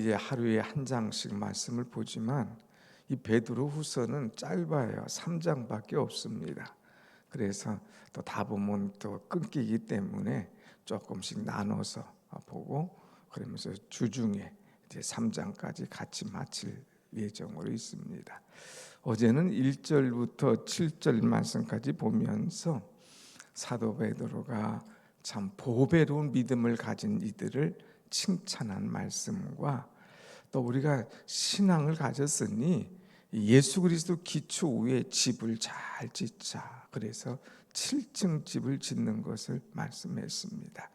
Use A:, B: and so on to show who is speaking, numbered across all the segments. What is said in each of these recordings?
A: 이제 하루에 한 장씩 말씀을 보지만 이 베드로후서는 짧아요. 3장밖에 없습니다. 그래서 또 다 보면 또 끊기기 때문에 조금씩 나눠서 보고 그러면서 주중에 이제 3장까지 같이 마칠 예정으로 있습니다. 어제는 1절부터 7절 말씀까지 보면서 사도 베드로가 참 보배로운 믿음을 가진 이들을 칭찬한 말씀과 또 우리가 신앙을 가졌으니 예수 그리스도 기초 위에 집을 잘 짓자. 그래서 7층 집을 짓는 것을 말씀했습니다.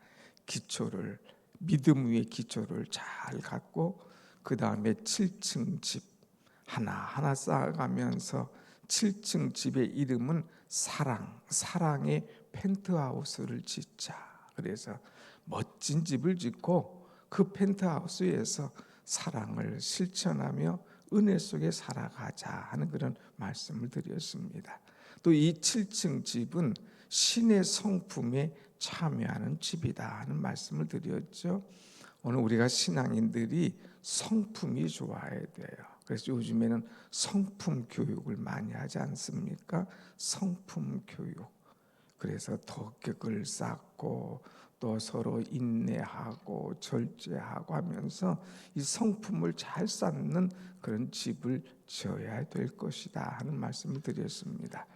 A: 기초를 믿음 위에 기초를 잘 갖고 그 다음에 7층 집 하나하나 쌓아가면서 7층 집의 이름은 사랑의 펜트하우스를 짓자. 그래서 멋진 집을 짓고 그 펜트하우스에서 사랑을 실천하며 은혜 속에 살아가자 하는 그런 말씀을 드렸습니다. 또 이 7층 집은 신의 성품에 참여하는 집이다 하는 말씀을 드렸죠. 오늘 우리가 신앙인들이 성품이 좋아야 돼요. 그래서 요즘에는 성품 교육을 많이 하지 않습니까? 성품 교육. 그래서 덕격을 쌓고 또 서로 인내하고 절제하고 하면서 이 성품을 잘 쌓는 그런 집을 지어야 될 것이다 하는 말씀을 드렸습니다.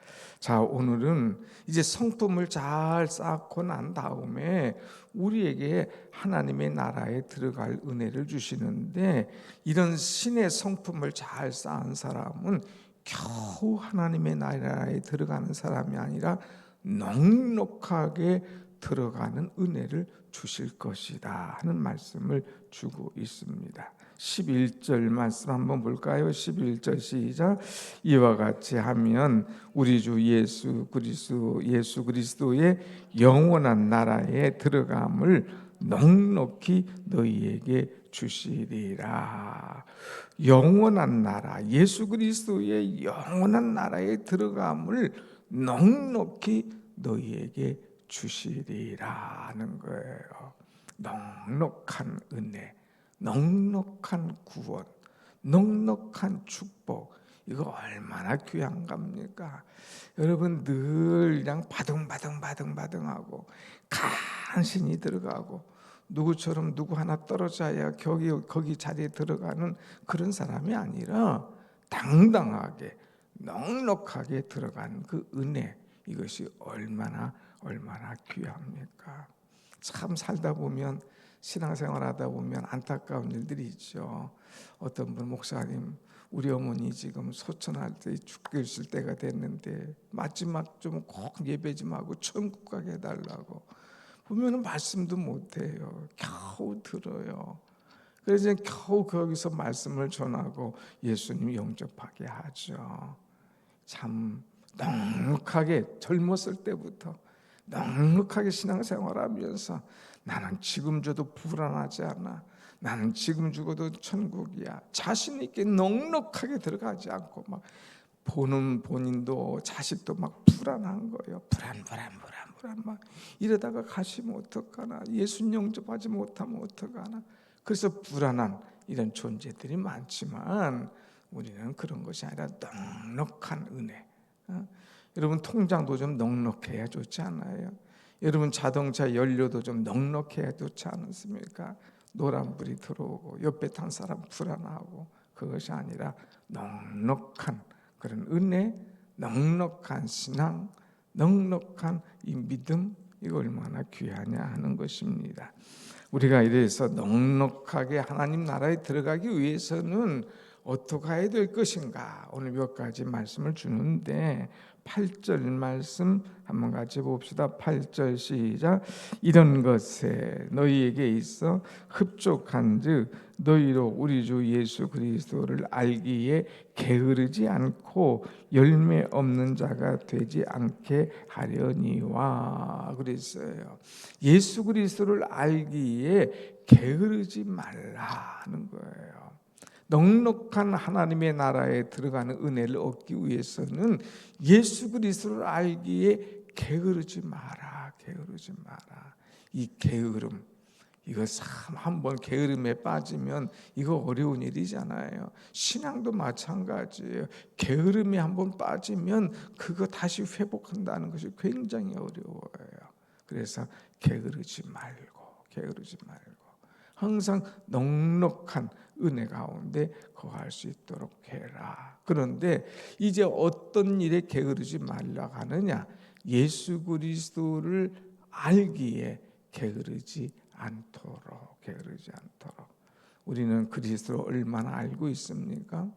A: 자, 오늘은 이제 성품을 잘 쌓고 난 다음에 우리에게 하나님의 나라에 들어갈 은혜를 주시는데, 이런 신의 성품을 잘 쌓은 사람은 겨우 하나님의 나라에 들어가는 사람이 아니라 넉넉하게 들어가는 은혜를 주실 것이다 하는 말씀을 주고 있습니다. 11절 말씀 한번 볼까요? 11절 시작. 이와 같이 하면 우리 주 예수 그리스도의 영원한 나라에 들어감을 넉넉히 너희에게 주시리라. 영원한 나라, 예수 그리스도의 영원한 나라에 들어감을 넉넉히 너희에게 주시리라는 거예요. 넉넉한 은혜, 넉넉한 구원, 넉넉한 축복, 이거 얼마나 귀한 겁니까? 여러분 늘 그냥 바등바등하고 간신히 들어가고 누구처럼 누구 하나 떨어져야 거기 자리에 들어가는 그런 사람이 아니라 당당하게 넉넉하게 들어간 그 은혜, 이것이 얼마나 귀합니까? 참 살다 보면, 신앙생활하다 보면 안타까운 일들이 있죠. 어떤 분, 목사님 우리 어머니 지금 소천할 때 죽으실 때가 됐는데 마지막 좀 꼭 예배 좀 하고 천국 가게 해달라고. 보면은 말씀도 못해요. 겨우 들어요. 그래서 겨우 거기서 말씀을 전하고 예수님 영접하게 하죠. 참 넉넉하게 젊었을 때부터 넉넉하게 신앙생활하면서 나는 지금 줘도 불안하지 않아, 나는 지금 죽어도 천국이야, 자신 있게 넉넉하게 들어가지 않고 막 보는 본인도 자식도 막 불안한 거예요. 불안 막 이러다가 가시면 어떡하나, 예수님 영접하지 못하면 어떡하나. 그래서 불안한 이런 존재들이 많지만 우리는 그런 것이 아니라 넉넉한 은혜. 여러분 통장도 좀 넉넉해야 좋지 않아요? 여러분 자동차 연료도 좀 넉넉해야 좋지 않습니까? 노란불이 들어오고 옆에 탄 사람 불안하고. 그것이 아니라 넉넉한 그런 은혜, 넉넉한 신앙, 넉넉한 이 믿음, 이거 얼마나 귀하냐 하는 것입니다. 우리가 이래서 넉넉하게 하나님 나라에 들어가기 위해서는 어떻게 해야 될 것인가, 오늘 몇 가지 말씀을 주는데 8절 말씀 한번 같이 봅시다. 8절 시작. 이런 것에 너희에게 있어 흡족한즉 너희로 우리 주 예수 그리스도를 알기에 게으르지 않고 열매 없는 자가 되지 않게 하려니와. 그랬어요. 예수 그리스도를 알기에 게으르지 말라는 거예요. 넉넉한 하나님의 나라에 들어가는 은혜를 얻기 위해서는 예수 그리스도를 알기에 게으르지 마라. 이 게으름, 이거 참 한번 게으름에 빠지면 이거 어려운 일이잖아요. 신앙도 마찬가지예요. 게으름에 한번 빠지면 그거 다시 회복한다는 것이 굉장히 어려워요. 그래서 게으르지 말고 항상 넉넉한 은혜 가운데 거할 수 있도록 해라. 그런데 이제 어떤 일에 게으르지 말라고 하느냐? 예수 그리스도를 알기에 게으르지 않도록. 우리는 그리스도를 얼마나 알고 있습니까?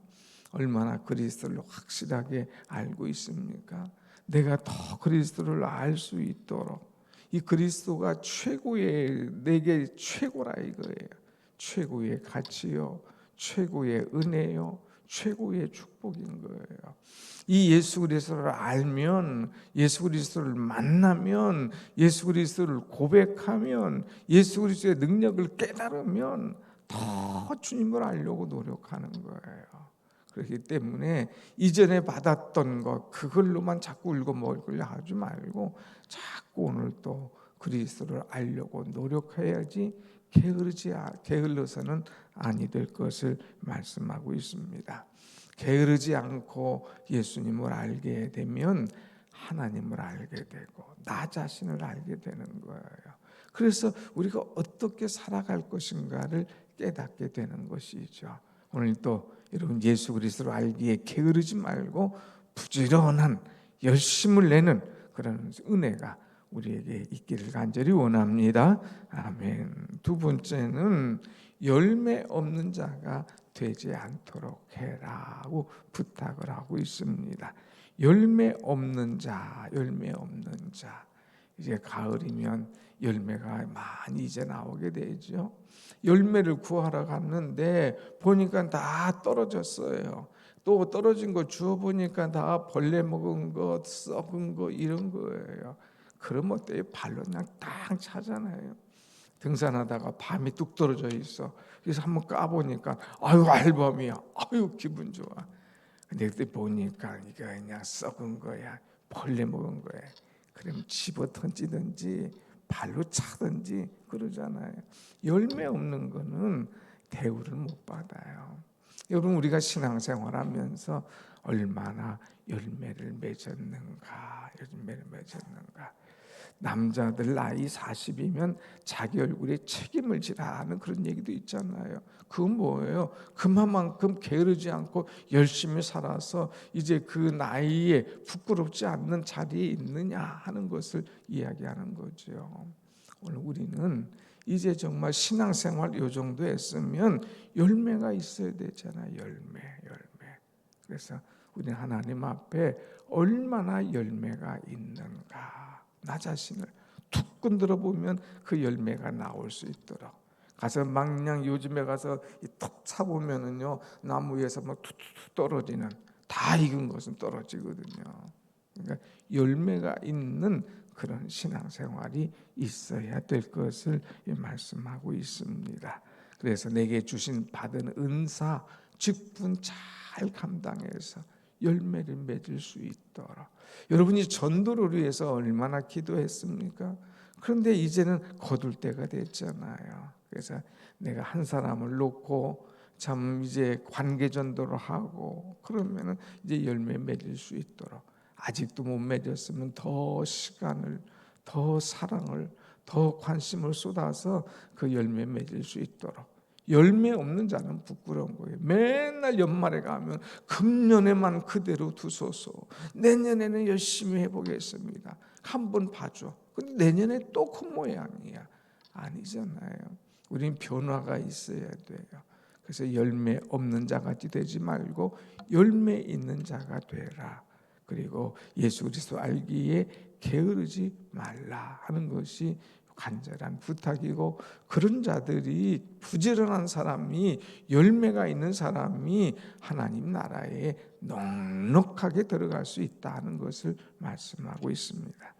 A: 얼마나 그리스도를 확실하게 알고 있습니까? 내가 더 그리스도를 알 수 있도록, 이 그리스도가 내게 최고라 이거예요. 최고의 가치요, 최고의 은혜요, 최고의 축복인 거예요. 이 예수 그리스도를 알면, 예수 그리스도를 만나면, 예수 그리스도를 고백하면, 예수 그리스도의 능력을 깨달으면 더 주님을 알려고 노력하는 거예요. 그렇기 때문에 이전에 받았던 것 그걸로만 자꾸 울고 먹으려 하지 말고 자꾸 오늘 또 그리스도를 알려고 노력해야지 게을러서는 아니 될 것을 말씀하고 있습니다. 게으르지 않고 예수님을 알게 되면 하나님을 알게 되고 나 자신을 알게 되는 거예요. 그래서 우리가 어떻게 살아갈 것인가를 깨닫게 되는 것이죠. 오늘 또 여러분 예수 그리스도를 알기에 게으르지 말고 부지런한 열심을 내는 그런 은혜가 우리에게 있기를 간절히 원합니다. 아멘. 두 번째는 열매 없는 자가 되지 않도록 해라고 부탁을 하고 있습니다. 열매 없는 자. 이제 가을이면 열매가 많이 이제 나오게 되죠. 열매를 구하러 갔는데 보니까 다 떨어졌어요. 또 떨어진 거 주워 보니까 다 벌레 먹은 거, 썩은 거 이런 거예요. 그럼 어때요? 발로 그냥 딱 차잖아요. 등산하다가 밤이 뚝 떨어져 있어. 그래서 한번 까보니까 아유 알밤이야. 아유 기분 좋아. 근데 그때 보니까 이거 그냥 썩은 거야. 벌레 먹은 거야. 그럼 집어 던지든지 발로 차든지 그러잖아요. 열매 없는 거는 대우를 못 받아요. 여러분 우리가 신앙생활하면서 얼마나 열매를 맺었는가. 남자들 나이 40이면 자기 얼굴에 책임을 지라 하는 그런 얘기도 있잖아요. 그건 뭐예요? 그만큼 게으르지 않고 열심히 살아서 이제 그 나이에 부끄럽지 않는 자리에 있느냐 하는 것을 이야기하는 거죠. 오늘 우리는 이제 정말 신앙생활 요 정도 했으면 열매가 있어야 되잖아요. 열매. 그래서 우리는 하나님 앞에 얼마나 열매가 있는가, 나 자신을 툭 건드려 보면 그 열매가 나올 수 있도록. 가서 망냥 요즘에 가서 툭 차보면은요 나무 위에서 막 툭툭 떨어지는, 다 익은 것은 떨어지거든요. 그러니까 열매가 있는 그런 신앙생활이 있어야 될 것을 말씀하고 있습니다. 그래서 내게 주신 받은 은사 직분 잘 감당해서 열매를 맺을 수 있도록. 여러분이 전도를 위해서 얼마나 기도했습니까? 그런데 이제는 거둘 때가 됐잖아요. 그래서 내가 한 사람을 놓고 참 이제 관계 전도를 하고 그러면은 이제 열매 맺을 수 있도록, 아직도 못 맺었으면 더 시간을, 더 사랑을, 더 관심을 쏟아서 그 열매 맺을 수 있도록. 열매 없는 자는 부끄러운 거예요. 맨날 연말에 가면 금년에만 그대로 두소서, 내년에는 열심히 해보겠습니다. 한번 봐줘. 근데 내년에 또 그 모양이야. 아니잖아요. 우린 변화가 있어야 돼요. 그래서 열매 없는 자같이 되지 말고 열매 있는 자가 되라. 그리고 예수 그리스도 알기에 게으르지 말라 하는 것이 간절한 부탁이고, 그런 자들이, 부지런한 사람이, 열매가 있는 사람이 하나님 나라에 넉넉하게 들어갈 수 있다는 것을 말씀하고 있습니다.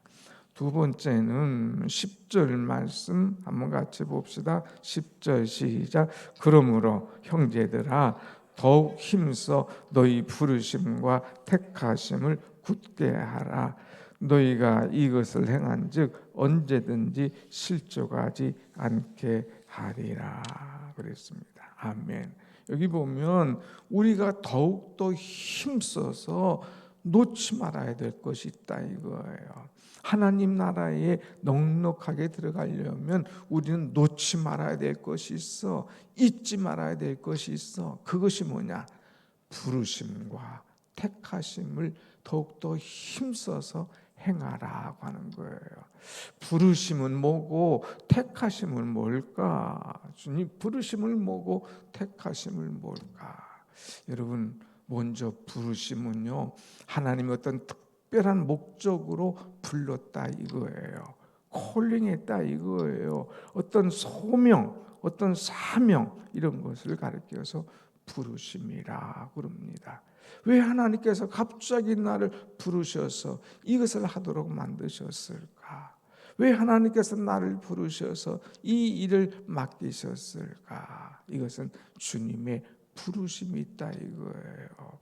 A: 두 번째는 10절 말씀 한번 같이 봅시다. 10절 시작. 그러므로 형제들아 더욱 힘써 너희 부르심과 택하심을 굳게 하라. 너희가 이것을 행한즉 언제든지 실족하지 않게 하리라 그랬습니다. 아멘. 여기 보면 우리가 더욱더 힘써서 놓지 말아야 될 것이 있다 이거예요. 하나님 나라에 넉넉하게 들어가려면 우리는 놓지 말아야 될 것이 있어. 잊지 말아야 될 것이 있어. 그것이 뭐냐? 부르심과 택하심을 더욱더 힘써서 행하라고 하는 거예요. 부르심은 뭐고 택하심은 뭘까? 주님, 부르심을 뭐고 택하심을 뭘까? 여러분, 먼저 부르심은요, 하나님의 어떤 특별한 목적으로 불렀다 이거예요. 콜링했다 이거예요. 어떤 소명, 어떤 사명 이런 것을 가리켜서 부르심이라 그럽니다. 왜 하나님께서 갑자기 나를 부르셔서 이것을 하도록 만드셨을까? 왜 하나님께서 나를 부르셔서 이 일을 맡기셨을까? 이것은 주님의 부르심이 있다 이거예요.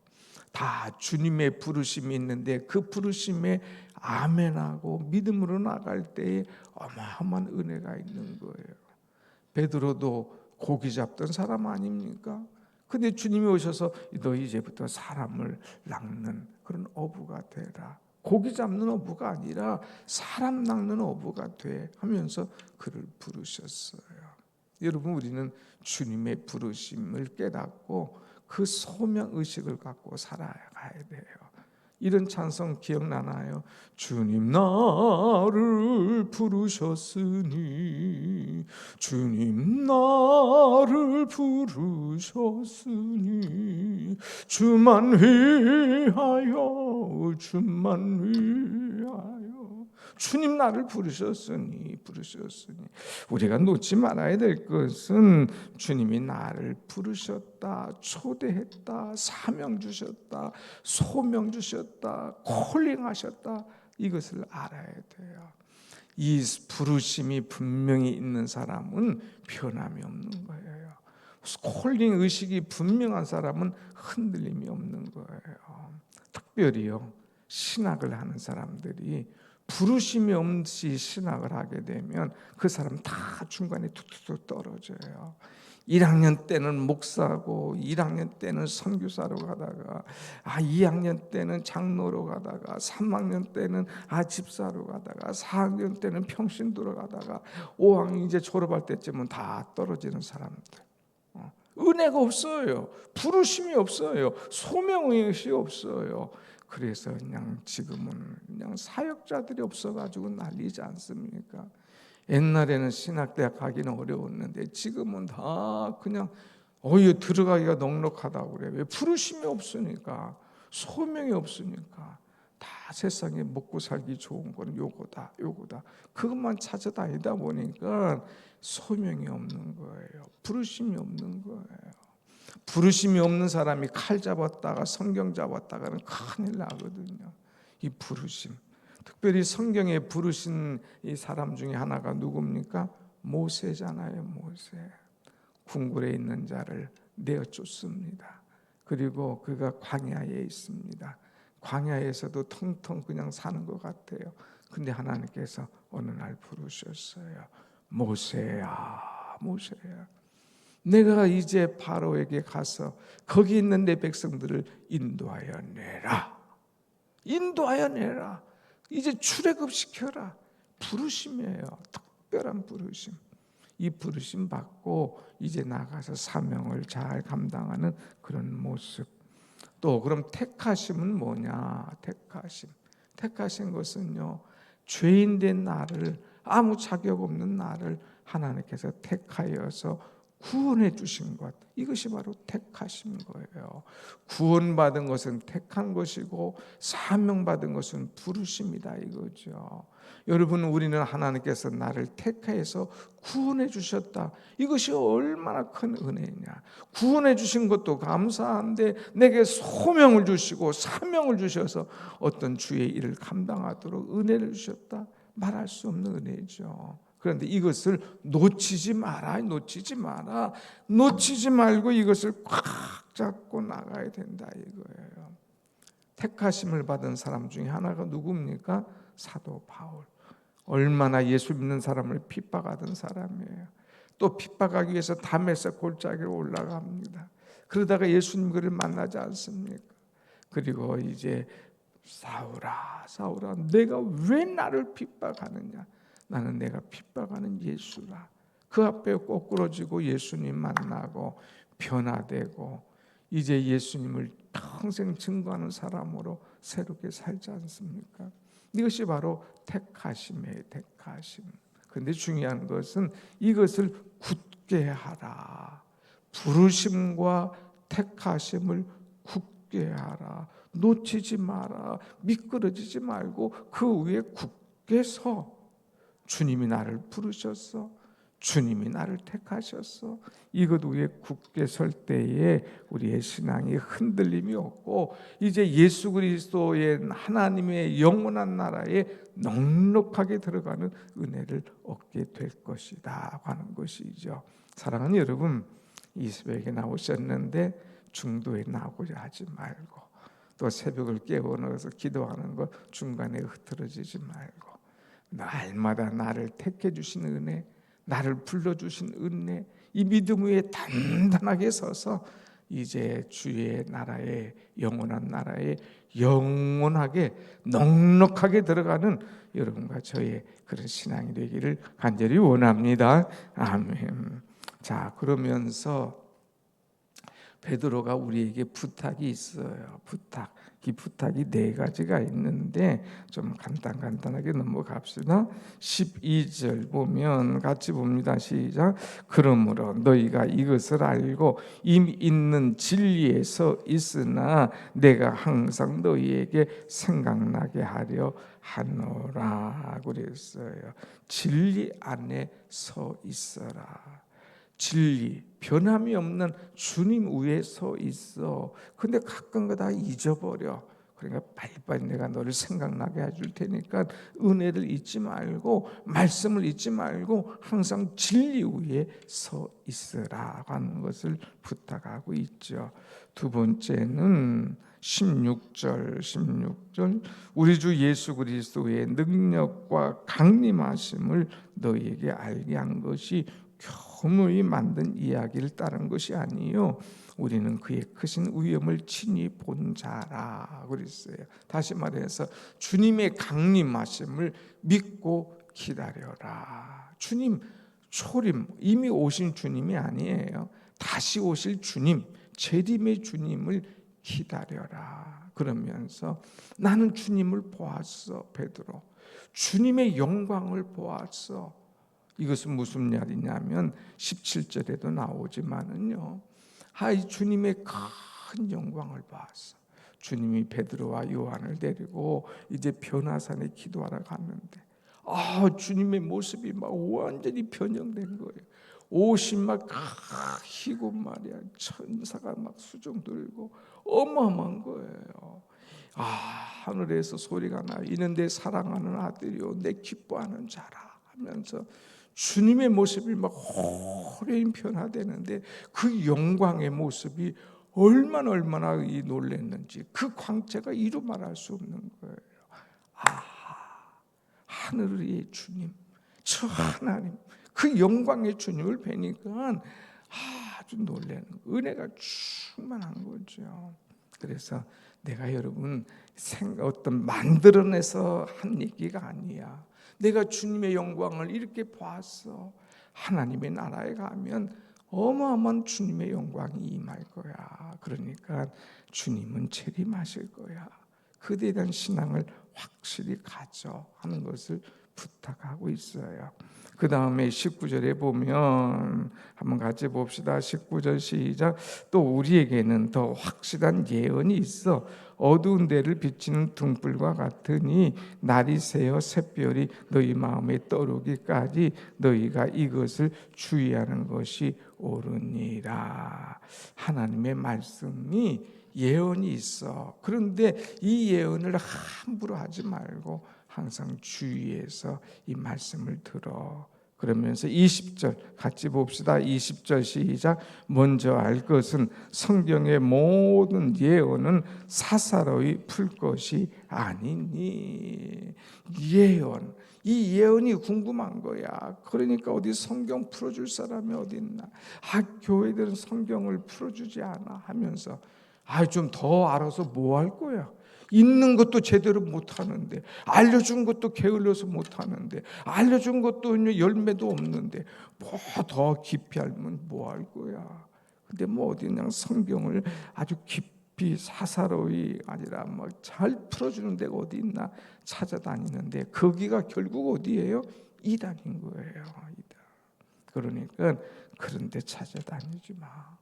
A: 다 주님의 부르심이 있는데 그 부르심에 아멘하고 믿음으로 나갈 때에 어마어마한 은혜가 있는 거예요. 베드로도 고기 잡던 사람 아닙니까? 근데 주님이 오셔서 너 이제부터 사람을 낚는 그런 어부가 되라. 고기 잡는 어부가 아니라 사람 낚는 어부가 돼 하면서 그를 부르셨어요. 여러분, 우리는 주님의 부르심을 깨닫고 그 소명 의식을 갖고 살아가야 돼요. 이런 찬송 기억나나요? 주님 나를 부르셨으니 주님 나를 부르셨으니 주만 위하여 주만 위하여 주님 나를 부르셨으니 우리가 놓지 말아야 될 것은 주님이 나를 부르셨다, 초대했다, 사명 주셨다, 소명 주셨다, 콜링하셨다, 이것을 알아야 돼요. 이 부르심이 분명히 있는 사람은 변함이 없는 거예요. 콜링 의식이 분명한 사람은 흔들림이 없는 거예요. 특별히요, 신학을 하는 사람들이 부르심이 없이 신학을 하게 되면 그 사람 다 중간에 툭툭 떨어져요. 1학년 때는 목사고 1학년 때는 선교사로 가다가 2학년 때는 장로로 가다가 3학년 때는 집사로 가다가 4학년 때는 평신도로 가다가 5학년 이제 졸업할 때쯤은 다 떨어지는 사람들. 은혜가 없어요. 부르심이 없어요. 소명의식이 없어요. 그래서 그냥 지금은 그냥 사역자들이 없어가지고 난리지 않습니까? 옛날에는 신학대학 가기는 어려웠는데 지금은 다 그냥 들어가기가 넉넉하다고 그래요. 왜? 부르심이 없으니까, 소명이 없으니까. 다 세상에 먹고 살기 좋은 거는 요거다 그것만 찾아다니다 보니까 소명이 없는 거예요. 부르심이 없는 거예요. 부르심이 없는 사람이 칼 잡았다가 성경 잡았다가는 큰일 나거든요. 이 부르심, 특별히 성경에 부르신 이 사람 중에 하나가 누굽니까? 모세잖아요. 모세. 궁궐에 있는 자를 내어 쫓습니다. 그리고 그가 광야에 있습니다. 광야에서도 텅텅 그냥 사는 것 같아요. 근데 하나님께서 어느 날 부르셨어요. 모세야, 모세야. 내가 이제 바로에게 가서 거기 있는 내 백성들을 인도하여 내라. 인도하여 내라. 이제 출애굽시켜라. 부르심이에요. 특별한 부르심. 이 부르심 받고 이제 나가서 사명을 잘 감당하는 그런 모습. 또 그럼 택하심은 뭐냐? 택하신 것은요, 죄인된 나를, 아무 자격 없는 나를 하나님께서 택하여서 구원해 주신 것, 이것이 바로 택하신 거예요. 구원받은 것은 택한 것이고 사명받은 것은 부르심이다 이거죠. 여러분, 우리는 하나님께서 나를 택해서 구원해 주셨다. 이것이 얼마나 큰 은혜냐. 구원해 주신 것도 감사한데 내게 소명을 주시고 사명을 주셔서 어떤 주의 일을 감당하도록 은혜를 주셨다. 말할 수 없는 은혜죠. 그런데 이것을 놓치지 말고 이것을 꽉 잡고 나가야 된다 이거예요. 택하심을 받은 사람 중에 하나가 누굽니까? 사도 바울. 얼마나 예수 믿는 사람을 핍박하던 사람이에요. 또 핍박하기 위해서 다메섹 골짜기로 올라갑니다. 그러다가 예수님을 만나지 않습니까? 그리고 이제 사울아 사울아 내가 왜 나를 핍박하느냐, 나는 내가 핍박하는 예수라. 그 앞에 꼬꾸러지고 예수님 만나고 변화되고 이제 예수님을 평생 증거하는 사람으로 새롭게 살지 않습니까? 이것이 바로 택하심이에요. 택하심. 그런데 중요한 것은 이것을 굳게 하라. 부르심과 택하심을 굳게 하라. 놓치지 마라. 미끄러지지 말고 그 위에 굳게 서. 주님이 나를 부르셨어. 주님이 나를 택하셨어. 이것 위에 굳게 설 때에 우리의 신앙이 흔들림이 없고 이제 예수 그리스도의 하나님의 영원한 나라에 넉넉하게 들어가는 은혜를 얻게 될 것이다 하는 것이죠. 사랑하는 여러분, 이 새벽에 나오셨는데 중도에 나오고자 하지 말고, 또 새벽을 깨워 넣어서 기도하는 것 중간에 흐트러지지 말고, 날마다 나를 택해 주신 은혜, 나를 불러주신 은혜, 이 믿음 위에 단단하게 서서 이제 주의 나라에, 영원한 나라에 영원하게 넉넉하게 들어가는 여러분과 저의 그런 신앙이 되기를 간절히 원합니다. 아멘. 자, 그러면서 베드로가 우리에게 부탁이 있어요. 부탁. 이 부탁이 네 가지가 있는데 좀 간단하게 넘어갑시다. 12절 보면 같이 봅니다. 시작. 그러므로 너희가 이것을 알고 이미 있는 진리에 서 있으나 내가 항상 너희에게 생각나게 하려 하노라 그랬어요. 진리 안에 서 있어라. 진리, 변함이 없는 주님 위에 서 있어. 근데 가끔 다 잊어버려. 그러니까 빨리빨리 내가 너를 생각나게 해줄 테니까 은혜를 잊지 말고 말씀을 잊지 말고 항상 진리 위에 서 있으라 하는 것을 부탁하고 있죠. 두 번째는 16절 우리 주 예수 그리스도의 능력과 강림하심을 너희에게 알게 한 것이 교묘히 만든 이야기를 따른 것이 아니요 우리는 그의 크신 위엄을 친히 본 자라 그랬어요. 다시 말해서 주님의 강림하심을 믿고 기다려라. 주님 초림, 이미 오신 주님이 아니에요. 다시 오실 주님, 재림의 주님을 기다려라. 그러면서 나는 주님을 보았어. 베드로, 주님의 영광을 보았어. 이것은 무슨 말이냐면 17절에도 나오지만은요, 이 주님의 큰 영광을 봤어. 주님이 베드로와 요한을 데리고 이제 변화산에 기도하러 갔는데 주님의 모습이 막 완전히 변형된 거예요. 옷이 막 희고 말이야, 천사가 막 수종 들고 어마어마한 거예요. 하늘에서 소리가 나, 이는 내 사랑하는 아들이요 내 기뻐하는 자라 하면서 주님의 모습이 막 호련히 변화되는데 그 영광의 모습이 얼마나 놀랐는지 그 광채가 이루 말할 수 없는 거예요. 하늘의 주님, 저 하나님, 그 영광의 주님을 뵈니까 아주 놀라는 은혜가 충만한 거죠. 그래서 내가 여러분 어떤 만들어내서 한 얘기가 아니야. 내가 주님의 영광을 이렇게 봤어. 하나님의 나라에 가면 어마어마한 주님의 영광이 임할 거야. 그러니까 주님은 재림하실 거야. 그에 대한 신앙을 확실히 가져 하는 것을 부탁하고 있어요. 그 다음에 19절에 보면 한번 같이 봅시다. 19절 시작. 또 우리에게는 더 확실한 예언이 있어 어두운 데를 비치는 등불과 같으니 날이 새어 샛별이 너희 마음에 떠오르기까지 너희가 이것을 주의하는 것이 옳으니라. 하나님의 말씀이 예언이 있어. 그런데 이 예언을 함부로 하지 말고 항상 주의해서 이 말씀을 들어. 그러면서 20절 같이 봅시다. 20절 시작. 먼저 알 것은 성경의 모든 예언은 사사로이 풀 것이 아니니. 예언, 이 예언이 궁금한 거야. 그러니까 어디 성경 풀어줄 사람이 어디 있나. 교회들은 성경을 풀어주지 않아 하면서 좀 더 알아서 뭐 할 거야. 있는 것도 제대로 못하는데, 알려준 것도 게을러서 못하는데, 알려준 것도 열매도 없는데 뭐 더 깊이 알면 뭐 할 거야. 근데 뭐 어디 그냥 성경을 아주 깊이 사사로이 아니라 뭐 잘 풀어주는 데가 어디 있나 찾아다니는데, 거기가 결국 어디예요? 이단인 거예요. 이단. 그러니까 그런 데 찾아다니지 마.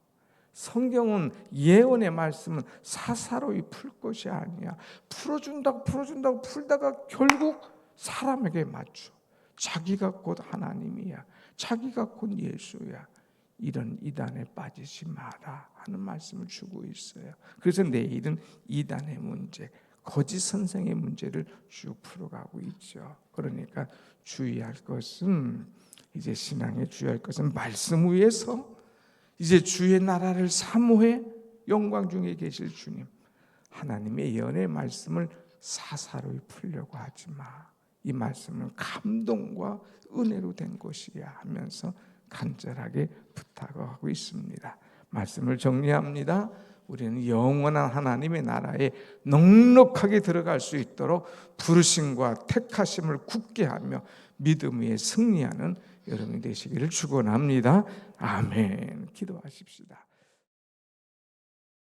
A: 성경은, 예언의 말씀은 사사로이 풀 것이 아니야. 풀어준다고 풀다가 결국 사람에게 맞춰. 자기가 곧 하나님이야, 자기가 곧 예수야. 이런 이단에 빠지지 마라 하는 말씀을 주고 있어요. 그래서 내일은 이단의 문제, 거짓 선생의 문제를 쭉 풀어가고 있죠. 그러니까 주의할 것은, 이제 신앙에 주의할 것은 말씀 위에서 이제 주의 나라를 사모해 영광 중에 계실 주님, 하나님의 예언의 말씀을 사사로이 풀려고 하지 마. 이 말씀은 감동과 은혜로 된 것이야 하면서 간절하게 부탁하고 있습니다. 말씀을 정리합니다. 우리는 영원한 하나님의 나라에 넉넉하게 들어갈 수 있도록 부르심과 택하심을 굳게 하며 믿음 위에 승리하는 여러분이 되시기를 축원합니다. 아멘. 기도하십시다.